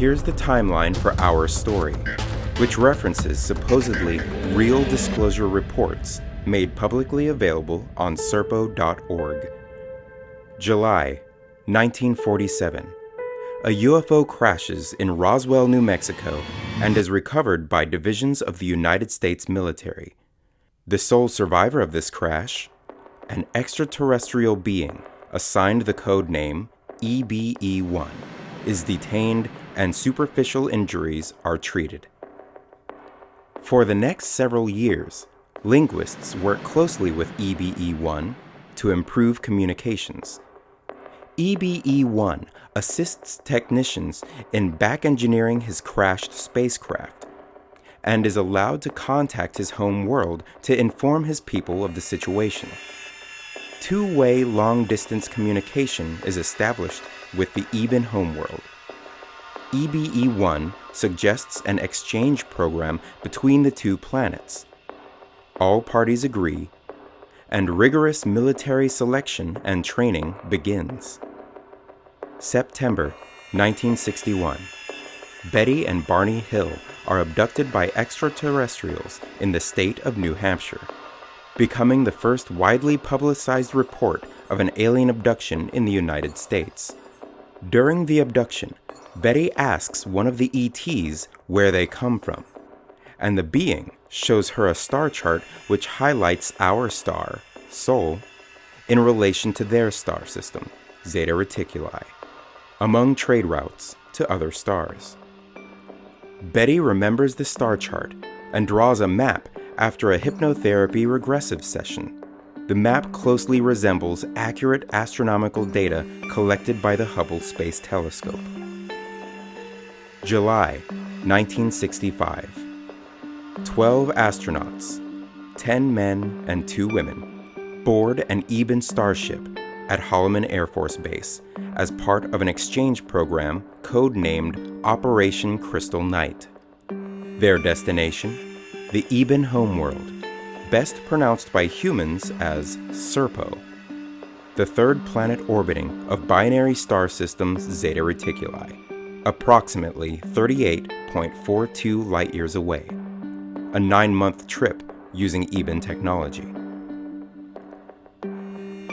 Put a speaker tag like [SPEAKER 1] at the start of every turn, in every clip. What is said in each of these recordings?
[SPEAKER 1] here's the timeline for our story, which references supposedly real disclosure reports made publicly available on Serpo.org. July 1947. A UFO crashes in Roswell, New Mexico, and is recovered by divisions of the United States military. The sole survivor of this crash, an extraterrestrial being assigned the code name EBE-1, is detained and superficial injuries are treated. For the next several years, linguists work closely with EBE-1 to improve communications. EBE-1 assists technicians in back-engineering his crashed spacecraft and is allowed to contact his home world to inform his people of the situation. Two-way long-distance communication is established with the EBE homeworld. EBE-1 suggests an exchange program between the two planets. All parties agree, and rigorous military selection and training begins. September 1961. Betty and Barney Hill are abducted by extraterrestrials in the state of New Hampshire, becoming the first widely publicized report of an alien abduction in the United States. During the abduction, Betty asks one of the ETs where they come from, and the being shows her a star chart which highlights our star, Sol, in relation to their star system, Zeta Reticuli, among trade routes to other stars. Betty remembers the star chart and draws a map after a hypnotherapy regressive session. The map closely resembles accurate astronomical data collected by the Hubble Space Telescope. July 1965. 12 astronauts, 10 men and 2 women, board an EBE starship at Holloman Air Force Base as part of an exchange program codenamed Operation Crystal Night. Their destination? The EBE homeworld, best pronounced by humans as Serpo, the third planet orbiting of binary star systems Zeta Reticuli, approximately 38.42 light-years away. A 9-month trip using EBE technology.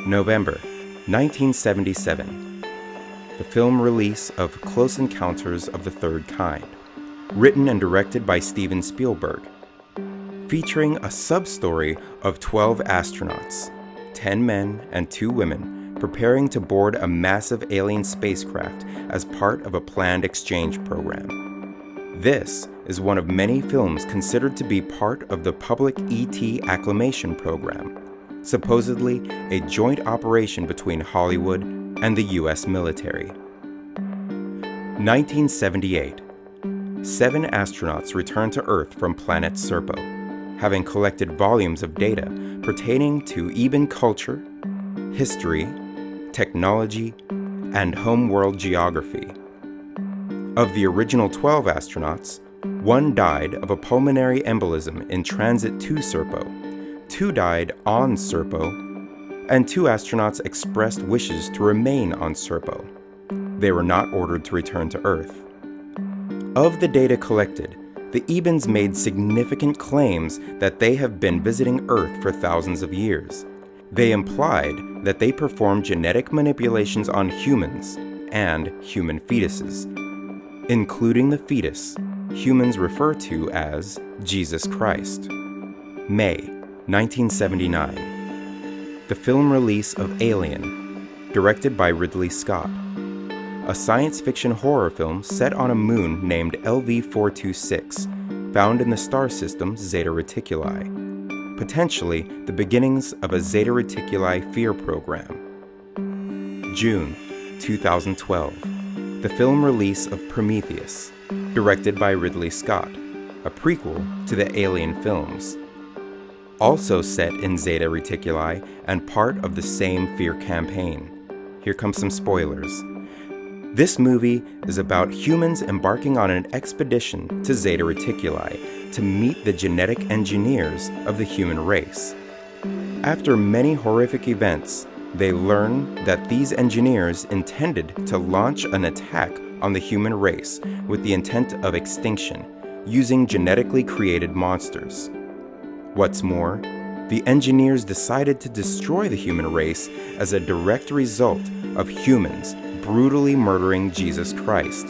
[SPEAKER 1] November 1977. The film release of Close Encounters of the Third Kind, written and directed by Steven Spielberg, featuring a sub-story of 12 astronauts, 10 men and 2 women, preparing to board a massive alien spacecraft as part of a planned exchange program. This is one of many films considered to be part of the public ET acclamation program, supposedly a joint operation between Hollywood and the U.S. military. 1978. 7 astronauts returned to Earth from planet Serpo, having collected volumes of data pertaining to EBE culture, history, technology, and homeworld geography. Of the original 12 astronauts, 1 died of a pulmonary embolism in transit to Serpo, 2 died on Serpo, and 2 astronauts expressed wishes to remain on Serpo. They were not ordered to return to Earth. Of the data collected, the EBEs made significant claims that they have been visiting Earth for thousands of years. They implied that they performed genetic manipulations on humans and human fetuses, including the fetus humans refer to as Jesus Christ. May 1979. The film release of Alien, directed by Ridley Scott, a science fiction horror film set on a moon named LV-426, found in the star system Zeta Reticuli, potentially the beginnings of a Zeta Reticuli fear program. June 2012. The film release of Prometheus, directed by Ridley Scott, a prequel to the Alien films. Also set in Zeta Reticuli and part of the same fear campaign. Here come some spoilers. This movie is about humans embarking on an expedition to Zeta Reticuli to meet the genetic engineers of the human race. After many horrific events, they learn that these engineers intended to launch an attack on the human race with the intent of extinction, using genetically created monsters. What's more, the engineers decided to destroy the human race as a direct result of humans brutally murdering Jesus Christ,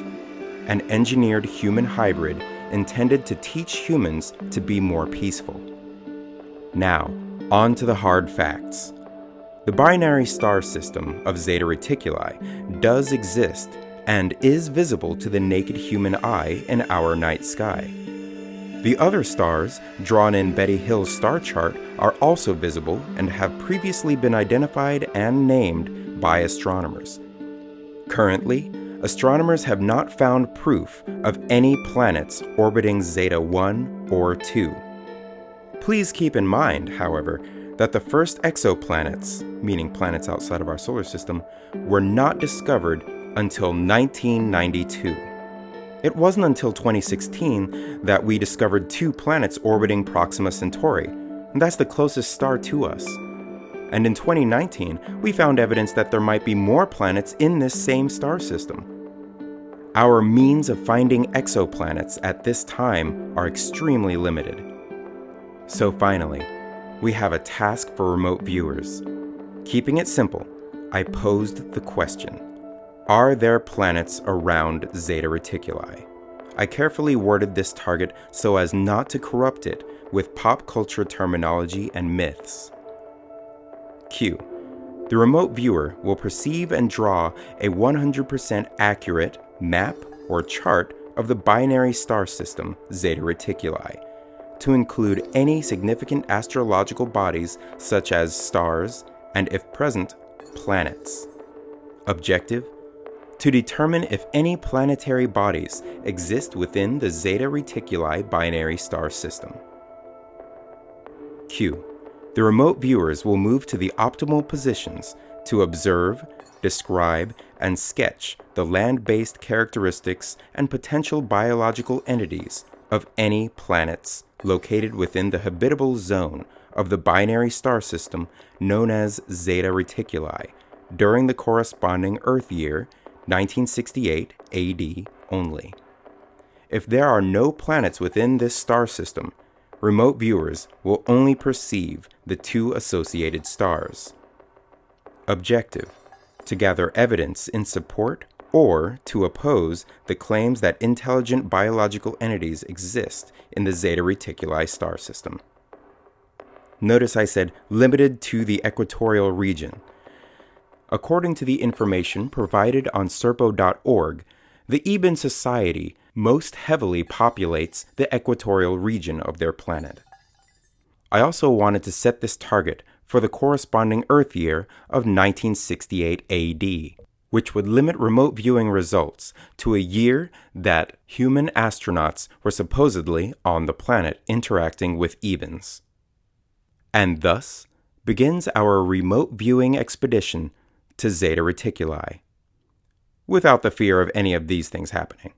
[SPEAKER 1] an engineered human hybrid intended to teach humans to be more peaceful. Now, on to the hard facts. The binary star system of Zeta Reticuli does exist and is visible to the naked human eye in our night sky. The other stars, drawn in Betty Hill's star chart, are also visible and have previously been identified and named by astronomers. Currently, astronomers have not found proof of any planets orbiting Zeta 1 or 2. Please keep in mind, however, that the first exoplanets, meaning planets outside of our solar system, were not discovered until 1992. It wasn't until 2016 that we discovered 2 planets orbiting Proxima Centauri, and that's the closest star to us. And in 2019, we found evidence that there might be more planets in this same star system. Our means of finding exoplanets at this time are extremely limited. So finally, we have a task for remote viewers. Keeping it simple, I posed the question: are there planets around Zeta Reticuli? I carefully worded this target so as not to corrupt it with pop culture terminology and myths. Q. The remote viewer will perceive and draw a 100% accurate map or chart of the binary star system Zeta Reticuli, to include any significant astrological bodies such as stars and, if present, planets. Objective: to determine if any planetary bodies exist within the Zeta Reticuli binary star system. Q. The remote viewers will move to the optimal positions to observe, describe, and sketch the land-based characteristics and potential biological entities of any planets located within the habitable zone of the binary star system known as Zeta Reticuli during the corresponding Earth year 1968 AD only. If there are no planets within this star system, remote viewers will only perceive the 2 associated stars. Objective: to gather evidence in support or to oppose the claims that intelligent biological entities exist in the Zeta Reticuli star system. Notice I said limited to the equatorial region. According to the information provided on Serpo.org, the Eben Society most heavily populates the equatorial region of their planet. I also wanted to set this target for the corresponding Earth year of 1968 AD, which would limit remote viewing results to a year that human astronauts were supposedly on the planet interacting with Ebens. And thus begins our remote viewing expedition to Zeta Reticuli, without the fear of any of these things happening.